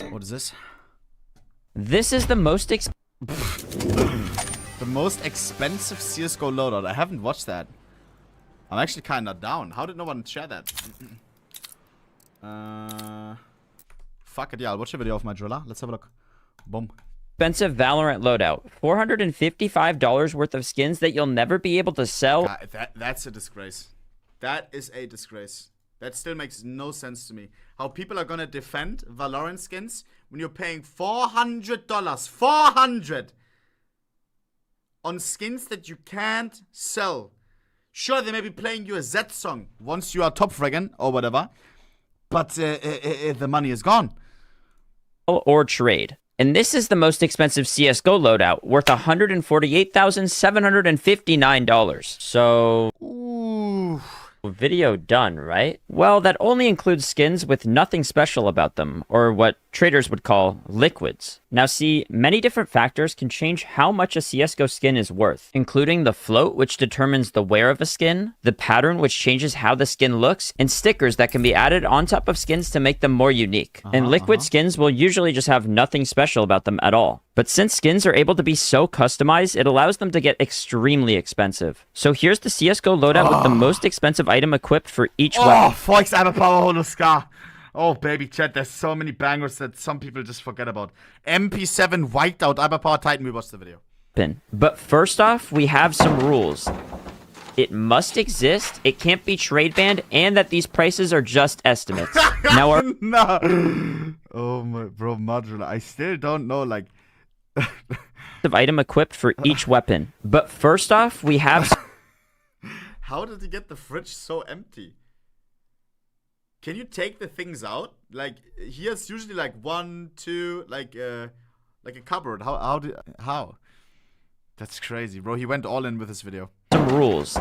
What is this? This is the most The most expensive CSGO Loadout. I haven't watched that. I'm actually kinda down. How did no one share that? Fuck it, yeah, I'll watch a video of my driller. Let's have a look. Boom. expensive Valorant loadout. $455 worth of skins that you'll never be able to sell. That's a disgrace. That is a disgrace. That still makes no sense to me. How people are gonna defend Valorant skins when you're paying $400, $400 on skins that you can't sell. Sure, they may be playing you a Z song once you are top fragging or whatever, but the money is gone. Or trade. And this is the most expensive CSGO loadout, worth $148,759. So, Ooh. video done, right? Well, that only includes skins with nothing special about them, or what traders would call liquids. Now see, many different factors can change how much a CSGO skin is worth, including the float, which determines the wear of a skin, the pattern, which changes how the skin looks, and stickers that can be added on top of skins to make them more unique. And liquid skins will usually just have nothing special about them at all. But since skins are able to be so customized, it allows them to get extremely expensive. So here's the CSGO loadout with the most expensive item equipped for each weapon. Oh, Fox, I have a power holo scar. Oh, baby, chat, there's so many bangers that some people just forget about. MP7 Whiteout, Hyperpower Titan, we watched the video. But first off, we have some rules. It must exist, it can't be trade banned, and that these prices are just estimates. Now our No. Oh my, bro, modular, I still don't know, like... item equipped for each weapon. But first off, we have... How did he get the fridge so empty? Can you take the things out? Like, here's usually like 1, 2, like a cupboard. How? That's crazy, bro. He went all in with this video. some rules.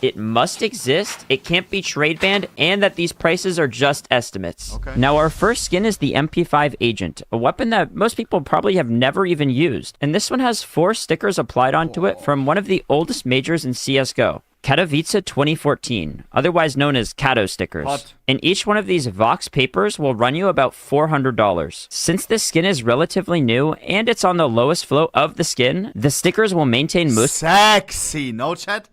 It must exist, it can't be trade banned, and that these prices are just estimates. Okay. Now, our first skin is the MP5 Agent, a weapon that most people probably have never even used. And this one has 4 stickers applied onto it from one of the oldest majors in CSGO. Katowice 2014, otherwise known as Kato stickers. Hot. And each one of these Vox papers will run you about $400. Since this skin is relatively new, and it's on the lowest float of the skin, the stickers will maintain most... Sexy, no chat?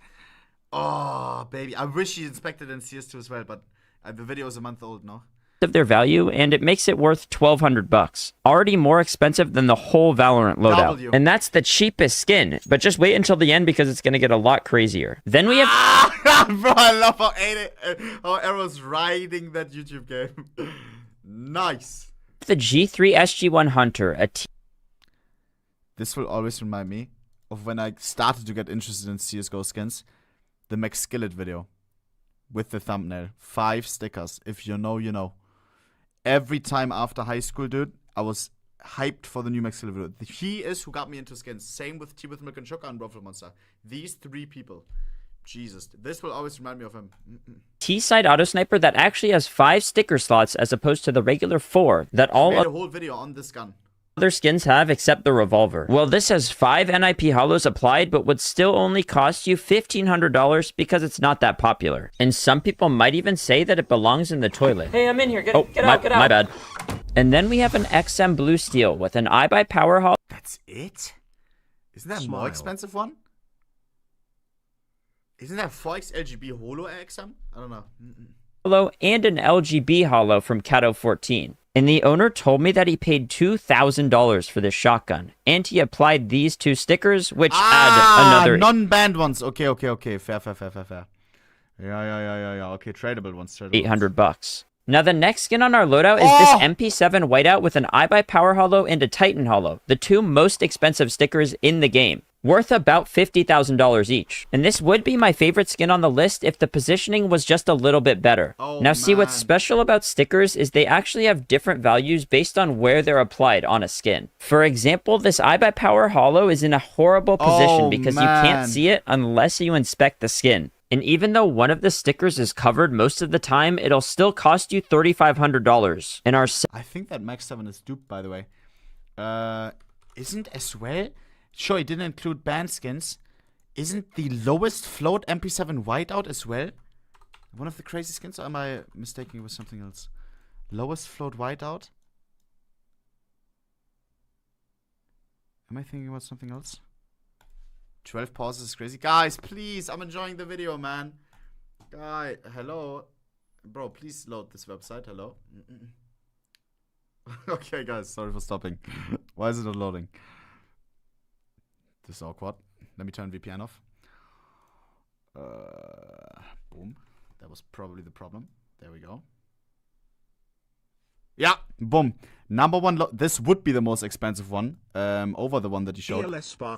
Oh, baby. I wish he inspected in CS2 as well, but the video is a month old now. ...of their value, and it makes it worth $1,200. Already more expensive than the whole Valorant loadout. W. And that's the cheapest skin, but just wait until the end because it's going to get a lot crazier. Then we have... Bro, I love how Arrow's riding that YouTube game. Nice. the G3 SG1 Hunter, This will always remind me of when I started to get interested in CSGO skins. The Max Skillet video. With the thumbnail. 5 stickers. If you know, you know. Every time after high school, dude, I was hyped for the new Max Skillet video. He is who got me into skins. Same with Tea with Milk and Sugar and Ruffle Monster. These 3 people. Jesus. This will always remind me of him. T-side auto sniper that actually has 5 sticker slots as opposed to the regular 4 that all I made a whole video on this gun. other skins have except the revolver. Well, this has 5 NIP hollows applied, but would still only cost you $1,500 because it's not that popular. And some people might even say that it belongs in the toilet. Hey, I'm in here. Get Get out. My bad. And then we have an XM Blue Steel with an iBuy hollow. That's it? Isn't that a more expensive one? Isn't that 4x LGB Holo XM? I don't know. Hollow and an LGB hollow from Kato 14. And the owner told me that he paid $2,000 for this shotgun. And he applied these 2 stickers, which add another... non-banned ones. Okay. Fair. Yeah. Okay, tradable ones. $800. Now, the next skin on our loadout is this MP7 Whiteout with an iBuy Power Hollow and a Titan Hollow, the 2 most expensive stickers in the game, worth about $50,000 each. And this would be my favorite skin on the list if the positioning was just a little bit better. Now, see, what's special about stickers is they actually have different values based on where they're applied on a skin. For example, this iBuy Power Hollow is in a horrible position because you can't see it unless you inspect the skin. And even though one of the stickers is covered most of the time, it'll still cost you $3,500. And our... I think that Max 7 is duped, by the way. Isn't as well... Sure, it didn't include banned skins. Isn't the lowest float MP7 Whiteout as well? one of the crazy skins, or am I mistaking it with something else? Lowest float whiteout? Am I thinking about something else? 12 pauses is crazy. Guys, please, I'm enjoying the video, man. Guy, hello. Bro, please load this website. Hello. Okay, guys, sorry for stopping. Why is it not loading? This is awkward. Let me turn VPN off. Boom. That was probably the problem. There we go. Yeah, boom. Number one, this would be the most expensive one over the one that you showed,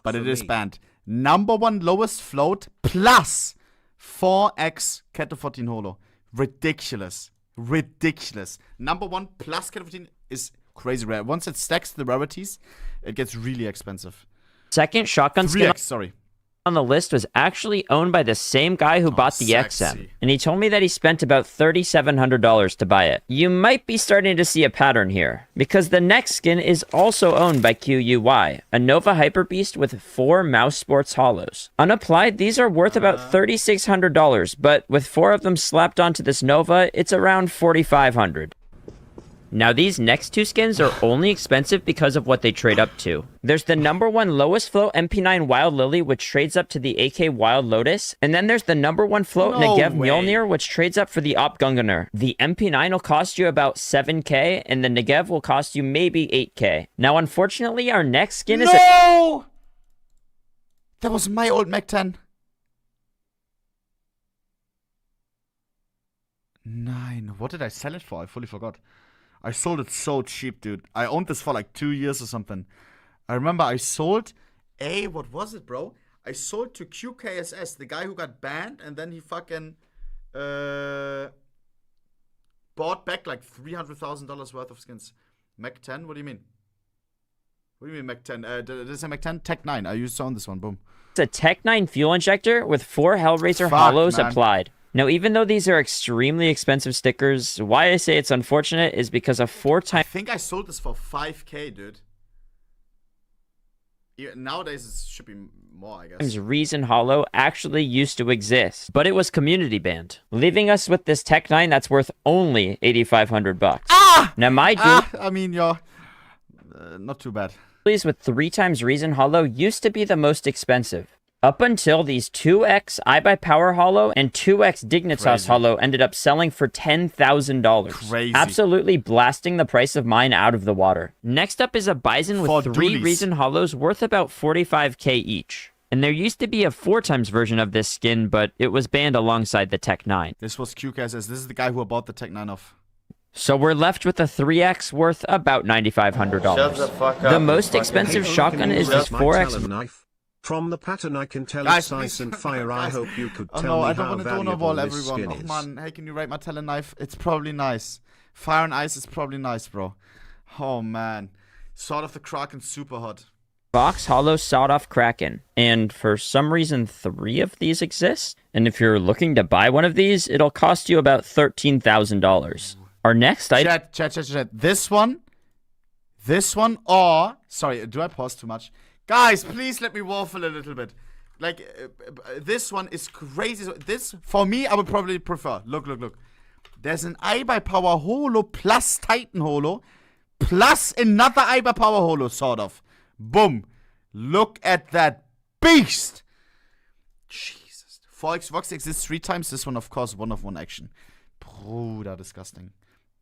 but it is banned. Number one lowest float plus 4x Cat 14 holo. Ridiculous. Ridiculous. Number one plus Cat 14 is crazy rare. Once it stacks the rarities, it gets really expensive. Second shotgun 3x, skin sorry. on the list was actually owned by the same guy who bought the XM, and he told me that he spent about $3,700 to buy it. You might be starting to see a pattern here, because the next skin is also owned by QUY, a Nova Hyper Beast with 4 Mouse Sports Hollows. Unapplied, these are worth about $3,600, but with 4 of them slapped onto this Nova, it's around $4,500. Now these next 2 skins are only expensive because of what they trade up to. There's the number 1 lowest float MP9 Wild Lily, which trades up to the AK Wild Lotus, and then there's the number 1 float Negev Mjolnir, which trades up for the Op Gunganer. The MP9 will cost you about 7k, and the Negev will cost you maybe 8k. Now unfortunately, our next skin is that was my old Mac 10. 9. What did I sell it for? I fully forgot. I sold it so cheap, dude. I owned this for like 2 years or something. I remember I sold what was it, bro? I sold to QKSS, the guy who got banned, and then he fucking bought back like $300,000 worth of skins. Mac 10? What do you mean? What do you mean Mac 10? Did I say Mac 10? Tech 9. I used to own this one. Boom. It's a Tech 9 fuel injector with 4 Hellraiser hollows applied. Now, even though these are extremely expensive stickers, why I say it's unfortunate is because a 4 times... I think I sold this for 5k, dude. Nowadays, it should be more, I guess. Reason Hollow actually used to exist, but it was community banned, leaving us with this Tech 9 that's worth only $8,500. Now, my dude... I mean, you're... not too bad. With 3 times Reason Hollow used to be the most expensive. Up until these 2x iBuyPower Hollow and 2x Dignitas Hollow ended up selling for $10,000. Crazy. Absolutely blasting the price of mine out of the water. Next up is a Bison with 3 Reason Hollows worth about 45k each. And there used to be a 4 times version of this skin, but it was banned alongside the Tech 9. This was QKSS. This is the guy who bought the Tech 9 off. So we're left with a 3x worth about $9,500. The most expensive shotgun is this 4x... From the pattern I can tell it's ice and fire. I hope you could tell me how valuable this skin is. Oh man, hey, can you rate my talent knife? It's probably nice. Fire and ice is probably nice, bro. Oh man. Sword of the Kraken, super hot. Box Hollow Sawed Off Kraken. And for some reason, 3 of these exist. And if you're looking to buy one of these, it'll cost you about $13,000. Our next item... Chat. This one, or... Sorry, do I pause too much? Guys, please let me waffle a little bit. Like, this one is crazy. This, for me, I would probably prefer. Look. There's an iBuyPower Holo plus Titan Holo plus another iBuyPower Holo, sort of. Boom. Look at that beast. Jesus. 4x Vox exists 3 times. This one, of course, 1-of-1 action. Bruder, disgusting.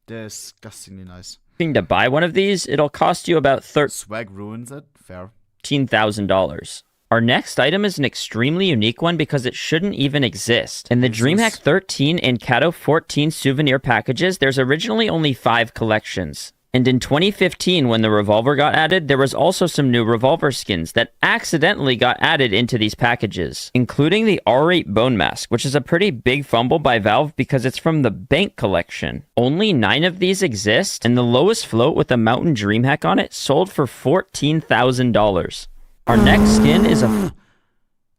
Disgustingly nice. To buy one of these, it'll cost you about Swag ruins it. Fair. $13,000. Our next item is an extremely unique one because it shouldn't even exist. In the DreamHack 13 and Kato 14 souvenir packages, there's originally only 5 collections. And in 2015, when the revolver got added, there was also some new revolver skins that accidentally got added into these packages, including the R8 Bone Mask, which is a pretty big fumble by Valve because it's from the Bank collection. Only 9 of these exist, and the lowest float with a Mountain DreamHack on it sold for $14,000. Our next skin is a...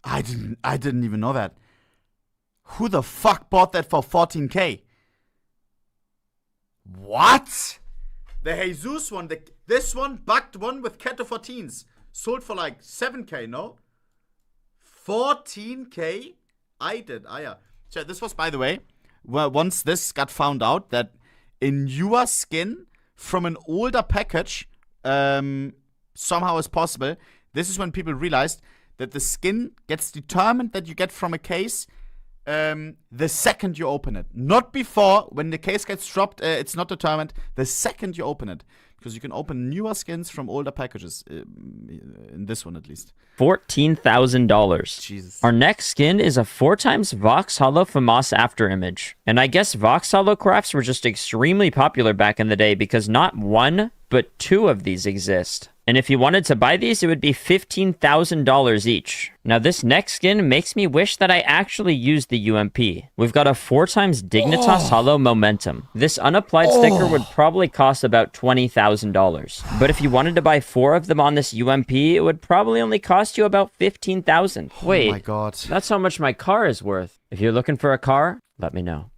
I didn't even know that. Who the fuck bought that for 14k? What? The Jesus one, this one, bugged one with Cat 14s, sold for like 7k, no? 14k? I did, yeah. So this was, by the way, well, once this got found out that a newer skin from an older package somehow is possible, this is when people realized that the skin gets determined that you get from a case the second you open it. Not before. When the case gets dropped, it's not determined the second you open it. Because you can open newer skins from older packages. In this one, at least. $14,000. Jesus. Our next skin is a 4x Vox Holo FAMAS afterimage. And I guess Vox Holo crafts were just extremely popular back in the day because not one, but two of these exist. And if you wanted to buy these, it would be $15,000 each. Now, this next skin makes me wish that I actually used the UMP. We've got a 4x Dignitas Holo Momentum. This unapplied sticker would probably cost about $20,000. But if you wanted to buy 4 of them on this UMP, it would probably only cost you about $15,000. Wait, oh my God. That's how much my car is worth. If you're looking for a car, let me know.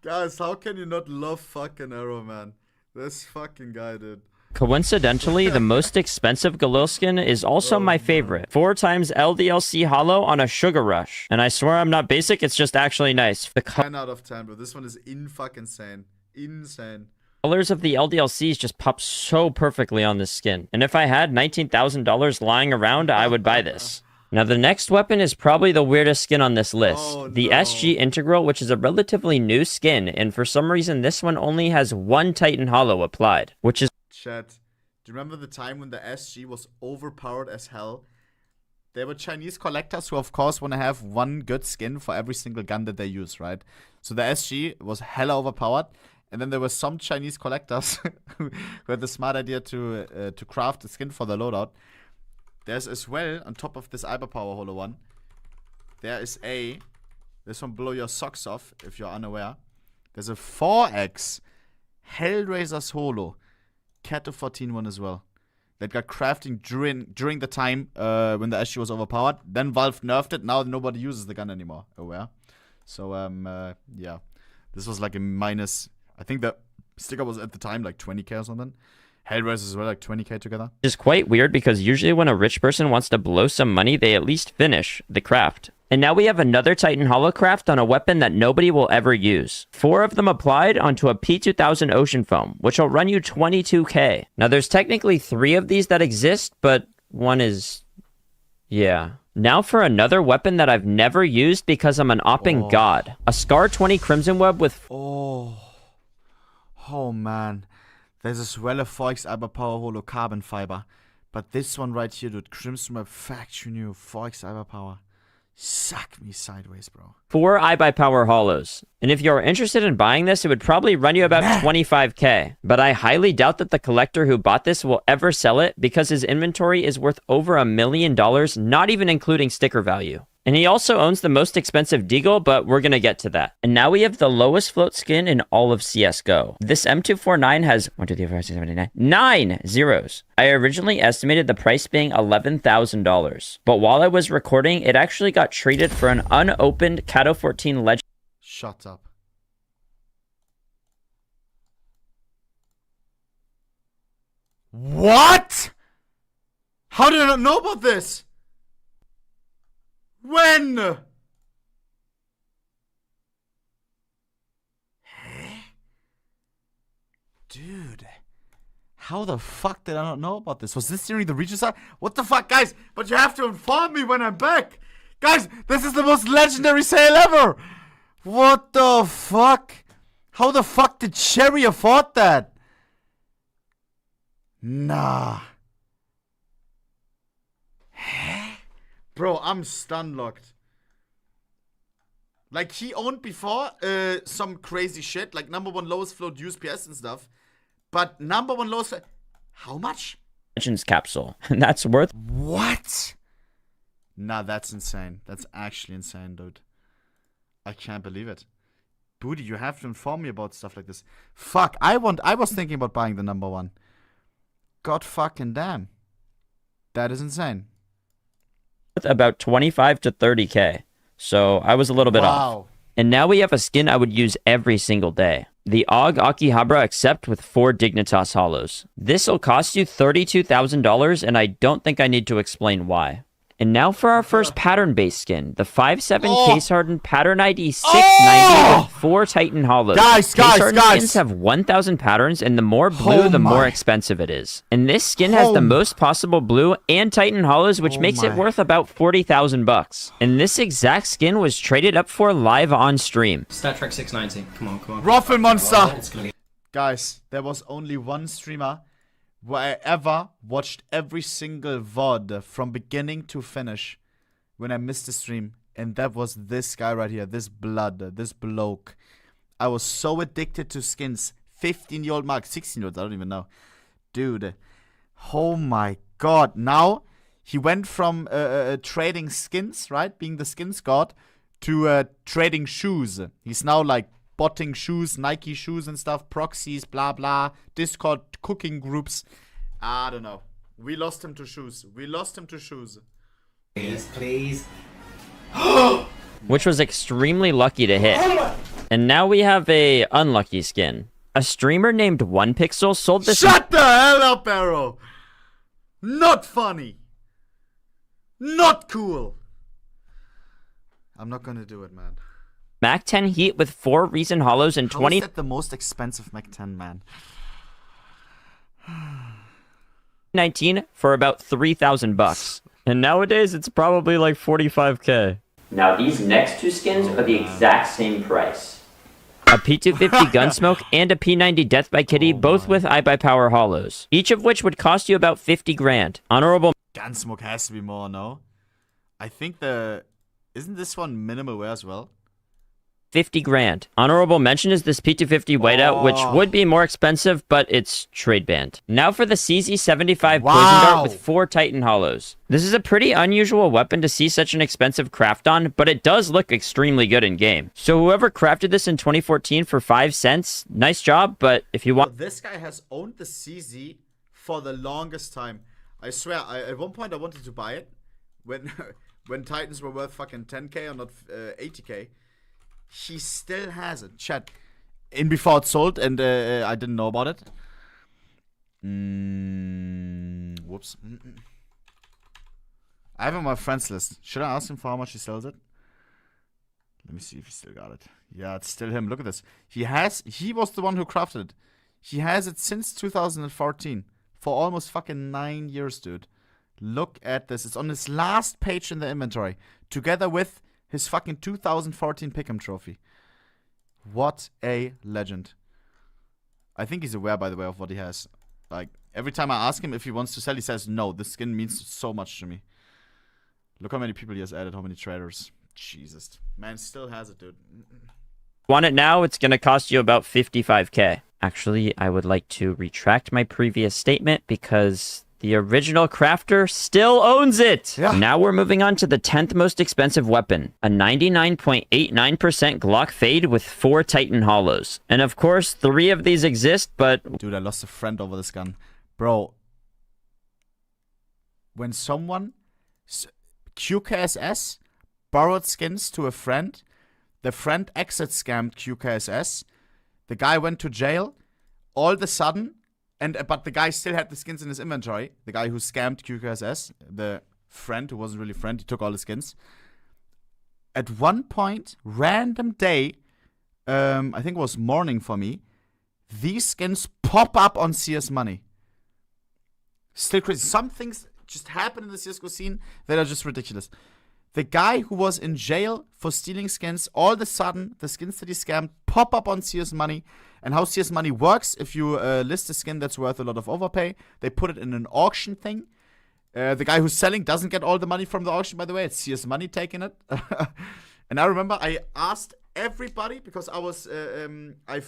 Guys, how can you not love fucking Arrow, man? This fucking guy, dude. Coincidentally, the most expensive Galil skin is also my favorite. 4x LDLC Holo on a Sugar Rush. And I swear I'm not basic, it's just actually nice. The 10 out of 10, bro. This one is insane. Insane. Colors of the LDLCs just pop so perfectly on this skin. And if I had $19,000 lying around, I would buy this. Now, the next weapon is probably the weirdest skin on this list. The SG Integral, which is a relatively new skin, and for some reason, this one only has 1 Titan Holo applied, which is... Chat, do you remember the time when the SG was overpowered as hell? There were Chinese collectors who, of course, want to have one good skin for every single gun that they use, right? So the SG was hella overpowered, and then there were some Chinese collectors who had the smart idea to craft a skin for the loadout. There's as well, on top of this Hyperpower Holo one, there is this one blow your socks off, if you're unaware. There's a 4x Hellraiser's Holo Cat of 14 one as well. That got crafting during the time when the SG was overpowered. Then Valve nerfed it, now nobody uses the gun anymore, aware. So, yeah. This was like a minus, I think the sticker was at the time like 20k or something. Hellraisers as well, like 20k together. It's quite weird because usually when a rich person wants to blow some money, they at least finish the craft. And now we have another Titan Holo craft on a weapon that nobody will ever use. 4 of them applied onto a P2000 Ocean Foam, which will run you 22k. Now there's technically 3 of these that exist, but one is... yeah. Now for another weapon that I've never used because I'm an opping god. A Scar 20 Crimson Web with... oh man. There's as well a 4x Hyperpower Holo Carbon Fiber. But this one right here, dude, Crimson Web Factory New 4x Hyperpower. Suck me sideways, bro. 4 iBuyPower Holos. And if you're interested in buying this, it would probably run you about 25k. But I highly doubt that the collector who bought this will ever sell it because his inventory is worth over $1 million, not even including sticker value. And he also owns the most expensive deagle, but we're gonna get to that. And now we have the lowest float skin in all of CSGO. This M249 has 1, 2, 3, 4, 5, 6, 7, 8, 9 zeros. I originally estimated the price being $11,000. But while I was recording, it actually got traded for an unopened Cato 14 Legend. Shut up. What? How did I not know about this? When? Huh? Dude. How the fuck did I not know about this? Was this during the region side? What the fuck, guys? But you have to inform me when I'm back. Guys, this is the most legendary sale ever. What the fuck? How the fuck did Cherry afford that? Nah. Bro, I'm stun locked. Like, he owned before some crazy shit, like #1 lowest float USPS and stuff. But #1 lowest float... How much? Legends capsule. And that's worth... What? Nah, that's insane. That's actually insane, dude. I can't believe it. Booty, you have to inform me about stuff like this. Fuck, I was thinking about buying the #1. God fucking damn. That is insane. About 25 to 30k. So I was a little bit off. And now we have a skin I would use every single day. The AUG Akihabara Accept with 4 Dignitas Holos. This'll cost you $32,000 and I don't think I need to explain why. And now for our first pattern-based skin, the 5.7 case-hardened Pattern ID 690 with 4 Titan Hollows. Case-hardened skins have 1,000 patterns, and the more blue, the more expensive it is. And this skin has the most possible blue and Titan Hollows, which makes it worth about 40,000 bucks. And this exact skin was traded up for live on stream. Star Trek 690. Come on. Ruffle monster! Guys, there was only one streamer where I ever watched every single VOD from beginning to finish when I missed the stream. And that was this guy right here. This blood. This bloke. I was so addicted to skins. 15-year-old Mark. 16-year-olds. I don't even know. Dude. Oh my god. Now, he went from trading skins, right? Being the skins god. To trading shoes. He's now like botting shoes, Nike shoes and stuff, proxies, blah blah, Discord cooking groups. I don't know. We lost him to shoes. Please. Which was extremely lucky to hit. And now we have a unlucky skin. A streamer named ohnePixel sold this. Shut the hell up, Arrow! Not funny. Not cool. I'm not gonna do it, man. Mac 10 Heat with 4 Reason Hollows and 20. How is that the most expensive Mac 10, man? 19 for about 3,000 bucks. And nowadays it's probably like 45k. Now these next two skins are the exact same price. A P250 Gunsmoke and a P90 Death by Kitty, both with iBuyPower Hollows. Each of which would cost you about 50 grand. Honorable Gunsmoke has to be more, no? I think isn't this one minimal wear as well? 50 grand. Honorable mention is this P250 whiteout, which would be more expensive, but it's trade banned. Now for the CZ75 Poison Dart with 4 Titan Hollows. This is a pretty unusual weapon to see such an expensive craft on, but it does look extremely good in game. So whoever crafted this in 2014 for 5 cents, nice job, but if you want... This guy has owned the CZ for the longest time. I swear, at one point I wanted to buy it when when Titans were worth fucking 10k or not 80k. He still has it. Chat. In before it sold and I didn't know about it. Whoops. I have it on my friends list. Should I ask him for how much he sells it? Let me see if he still got it. Yeah, it's still him. Look at this. He was the one who crafted it. He has it since 2014. For almost fucking 9 years, dude. Look at this. It's on his last page in the inventory. Together with his fucking 2014 Pick'em trophy. What a legend. I think he's aware, by the way, of what he has. Like, every time I ask him if he wants to sell, he says, no, this skin means so much to me. Look how many people he has added, how many traders. Jesus. Man still has it, dude. Want it now? It's going to cost you about 55k. Actually, I would like to retract my previous statement because... the original crafter still owns it! Yeah. Now we're moving on to the 10th most expensive weapon. A 99.89% Glock Fade with 4 Titan Hollows. And of course, 3 of these exist, but... Dude, I lost a friend over this gun. Bro. When someone... QKSS borrowed skins to a friend. The friend exit scammed QKSS. The guy went to jail. All of a sudden... But the guy still had the skins in his inventory. The guy who scammed QKSS, the friend who wasn't really a friend, he took all the skins. At one point, random day, I think it was morning for me, these skins pop up on CS Money. Still crazy. Some things just happen in the CSGO scene that are just ridiculous. The guy who was in jail for stealing skins, all of a sudden, the skins that he scammed pop up on CS Money. And how CS Money works, if you list a skin that's worth a lot of overpay, they put it in an auction thing. The guy who's selling doesn't get all the money from the auction, by the way. It's CS Money taking it. And I remember I asked everybody, because I was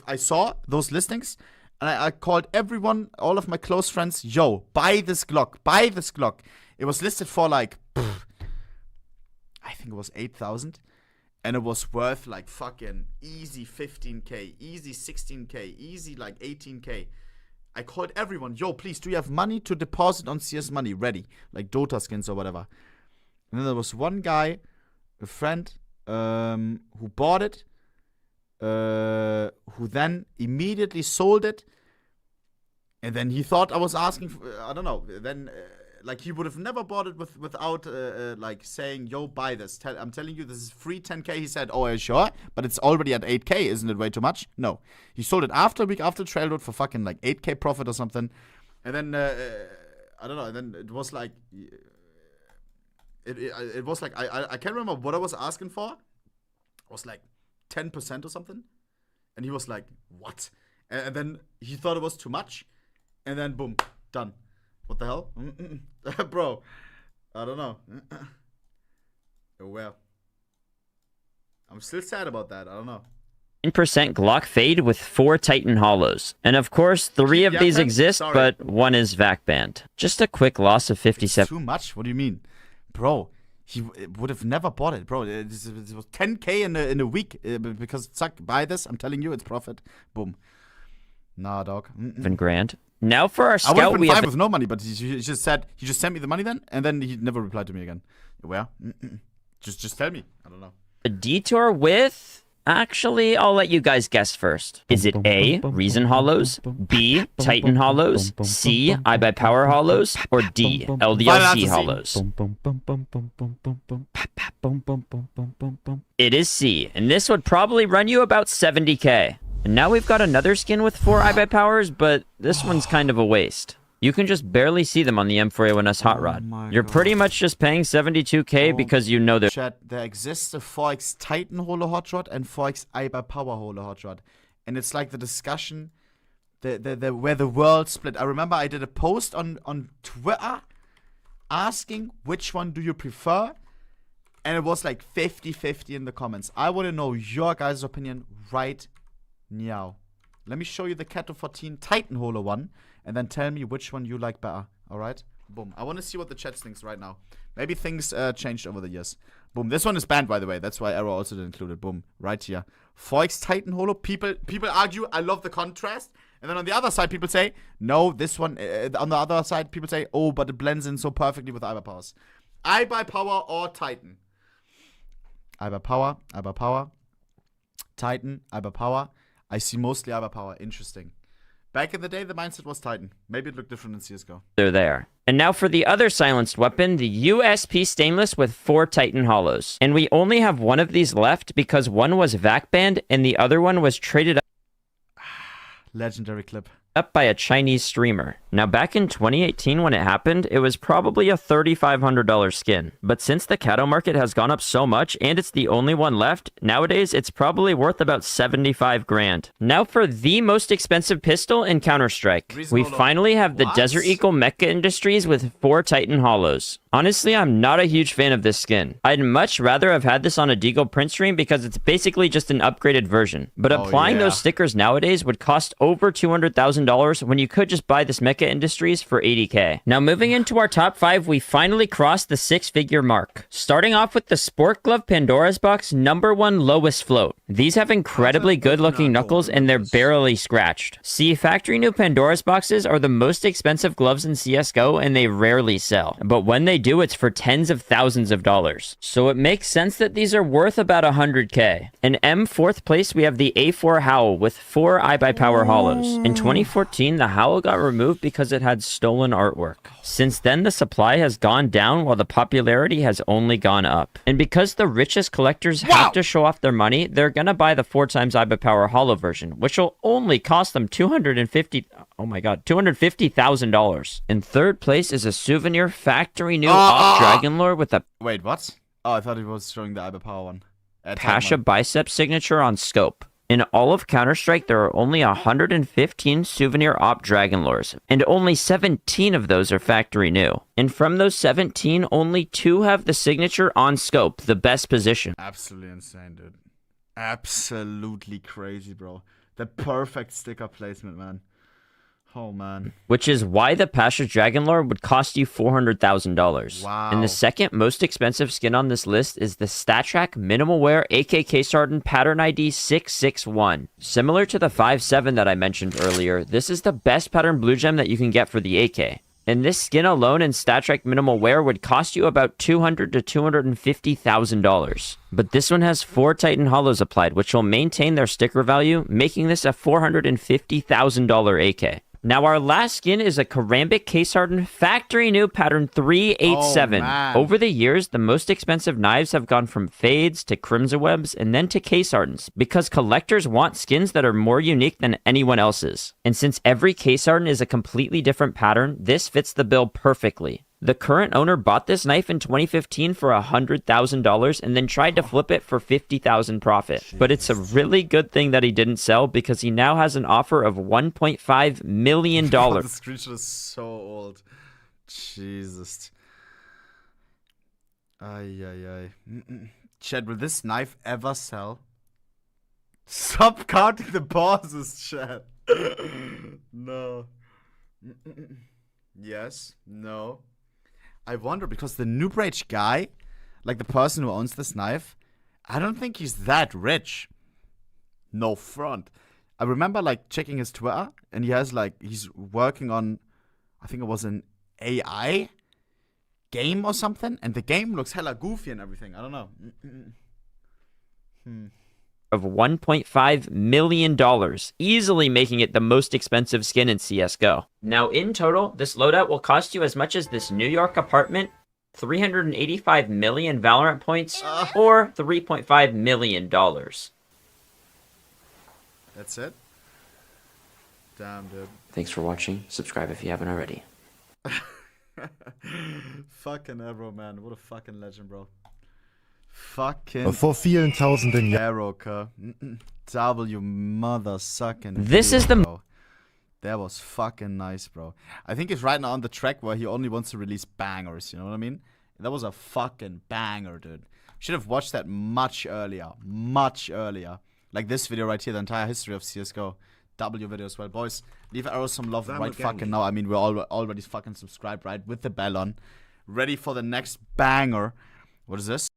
I saw those listings, and I called everyone, all of my close friends, yo, buy this Glock, buy this Glock. It was listed for like, I think it was 8,000. And it was worth like fucking easy 15k, easy 16k, easy like 18k. I called everyone, yo, please, do you have money to deposit on CS Money ready? Like Dota skins or whatever. And then there was one guy, a friend, who bought it, who then immediately sold it. And then he thought I was asking for, I don't know, then like he would have never bought it without like saying, yo, buy this. I'm telling you, this is free 10K. He said, oh, are you sure? But it's already at 8K. Isn't it way too much? No. He sold it after a week after trail load for fucking like 8K profit or something. And then, I don't know. And then it was like, it was like, I can't remember what I was asking for. It was like 10% or something. And he was like, what? And then he thought it was too much. And then, boom, done. What the hell? Bro, I don't know. Oh, well. I'm still sad about that. I don't know. 9% Glock Fade with 4 Titan Hollows. And of course, 3 of these exist, but 1 is VAC banned. Just a quick loss of 57. Too much? What do you mean? Bro, he would have never bought it. Bro, it was 10K in a week. Because, suck, buy this. I'm telling you, it's profit. Boom. Nah, dog. 7 grand. Now for our I scout, would have been we fine have with no money, but he just said, he just sent me the money then, and then he never replied to me again. Where? Just tell me. I don't know. a detour with... Actually, I'll let you guys guess first. Is it A, Reason Hollows, B, Titan Hollows, C, iBuy Power Hollows, or D, LDLC Hollows? It is C, and this would probably run you about 70k. And now we've got another skin with 4 iBuy Powers, but this one's kind of a waste. You can just barely see them on the M4A1S Hot Rod. You're pretty much just paying 72k because you know they're... Chat, there exists a 4x Titan Holo Hot Rod and 4x iBuy Power Holo Hot Rod. And it's like the discussion where the world split. I remember I did a post on Twitter asking which one do you prefer? And it was like 50-50 in the comments. I want to know your guys' opinion right now. Let me show you the Cato 14 Titan Holo one. And then tell me which one you like better. Alright? Boom. I want to see what the chat thinks right now. Maybe things changed over the years. Boom. This one is banned, by the way. That's why Arrow also didn't include it. Boom. Right here. 4x Titan Holo. People argue, I love the contrast. And then on the other side, people say, no, this one. On the other side, people say, oh, but it blends in so perfectly with iBuy Powers. iBuy Power or Titan? iBuy Power. iBuy Power. Titan. iBuy Power. I see mostly iBuy Power. Interesting. Back in the day, the mindset was Titan. Maybe it looked different in CSGO. They're there. And now for the other silenced weapon, the USP Stainless with 4 Titan Hollows. And we only have one of these left because one was VAC banned and the other one was traded Legendary clip. up by a Chinese streamer. Now back in 2018 when it happened, it was probably a $3,500 skin. But since the Cato market has gone up so much and it's the only one left, nowadays it's probably worth about 75 grand. Now for the most expensive pistol in Counter-Strike. We finally have the Desert Eagle Mecha Industries with 4 Titan Hollows. Honestly, I'm not a huge fan of this skin. I'd much rather have had this on a Deagle print stream because it's basically just an upgraded version. But applying those stickers nowadays would cost over $200,000 when you could just buy this Mecha Industries for 80k. Now moving into our top 5, we finally crossed the 6-figure mark. Starting off with the Sport Glove Pandora's Box #1 lowest float. These have incredibly good looking knuckles and they're barely scratched. See, factory new Pandora's boxes are the most expensive gloves in CSGO and they rarely sell. But when they do, it's for tens of thousands of dollars. So it makes sense that these are worth about 100k. In M4th place, we have the A4 Howl with 4 iBuy Power Hollows. In 2014, the Howl got removed because it had stolen artwork. Since then, the supply has gone down while the popularity has only gone up. And because the richest collectors have to show off their money, they're gonna buy the 4 times iBuy Power Hollow version, which will only cost them $250,000. In 3rd place is a souvenir factory new off Dragon Lore with a Wait, what? Oh, I thought he was showing the iBuy Power one. Pasha bicep signature on scope. In all of Counter-Strike, there are only 115 souvenir op Dragon Lores, and only 17 of those are factory new. And from those 17, only 2 have the signature on scope, the best position. Absolutely insane, dude. Absolutely crazy, bro. The perfect sticker placement, man. Oh, man. Which is why the Pasha Dragon Lore would cost you $400,000. Wow. And the second most expensive skin on this list is the StatTrak Minimal Wear AKK Sarden Pattern ID 661. Similar to the 5.7 that I mentioned earlier, this is the best pattern blue gem that you can get for the AK. And this skin alone in StatTrak Minimal Wear would cost you about $200,000 to $250,000. But this one has 4 Titan Hollows applied, which will maintain their sticker value, making this a $450,000 AK. Now our last skin is a Karambit case hardened factory new pattern 387. man. Over the years, the most expensive knives have gone from fades to crimson webs and then to case hardens because collectors want skins that are more unique than anyone else's. And since every case harden is a completely different pattern, this fits the bill perfectly. The current owner bought this knife in 2015 for $100,000 and then tried to flip it for $50,000 profit. But it's a really good thing that he didn't sell because he now has an offer of $1.5 million. The screenshot is so old. Jesus. Ay. Chad, will this knife ever sell? Stop counting the pauses, Chad. No. Yes. No. I wonder because the Noob Rage guy, like the person who owns this knife, I don't think he's that rich. No front. I remember like checking his Twitter and he has like, he's working on, I think it was an AI game or something. And the game looks hella goofy and everything. I don't know. Of $1.5 million, easily making it the most expensive skin in CSGO. Now in total, this loadout will cost you as much as this New York apartment, 385 million Valorant points, or $3.5 million. That's it? Damn, dude. Thanks for watching. Subscribe if you haven't already. Fucking Arrow, man. What a fucking legend, bro. Fucking Vor vielen tausenden Jahren. Arrow, W mother sucking. This is the bro. That was fucking nice, bro. I think he's right now on the track where he only wants to release bangers, you know what I mean? That was a fucking banger, dude. Should have watched that much earlier. Much earlier. Like this video right here, the entire history of CSGO. W video as well. Boys, leave Arrow some love right fucking now. I mean, we're already fucking subscribed, right? With the bell on. Ready for the next banger. What is this?